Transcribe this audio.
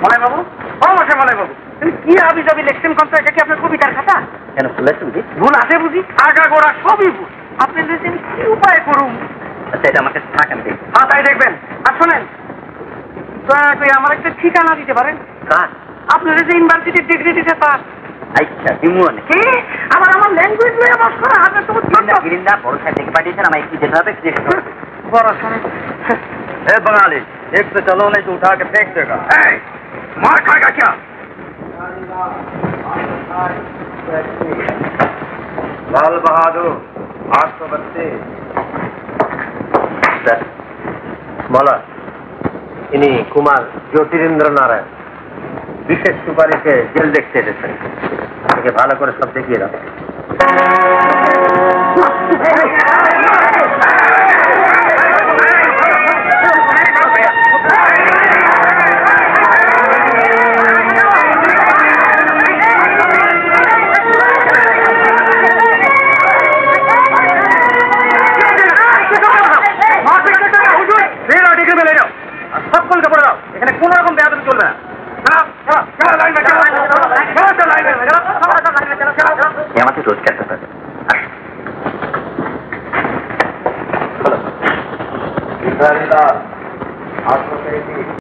মনে বাবু, অবশ্যই মনে বাবু, কি আবি যাবি লেখছেন কত? এটা কি আপনার কবিতার খাতা? কেন ভুল আছে বুঝি? ভুল আছে বুঝি? আগা গোড়া সবই ভুল। আপনি যদি কি উপায় করুন? আচ্ছা, এটা আমাকে থাকেন দেখি। হ্যাঁ, তাই দেখবেন। আর শোনেন, দয়া করে আমার একটা ঠিকানা দিতে পারেন? কার? আপনারা যে ইউনিভার্সিটির ডিগ্রি দিতে তার। আচ্ছা, দিমুয়ানে কি? আমার ল্যাঙ্গুয়েজ নিয়ে মস্করা হবে তো? গিরিন্দা বড় সাহেব দেখে পাঠিয়েছেন, আমায় কি যেতে হবে? বড় শোনেন। ए बंगाली, एक से चलो नहीं तो उठा के फेंक देगा। मार खाएगा क्या? लाल बहादुर 832। सर बोला, इन्हीं कुमार ज्योतिरिंद्र नारायण विशेष सुपारी से जेल देखते थे सर। देखिए भालो करे सब देखिए ना। रोज करता था।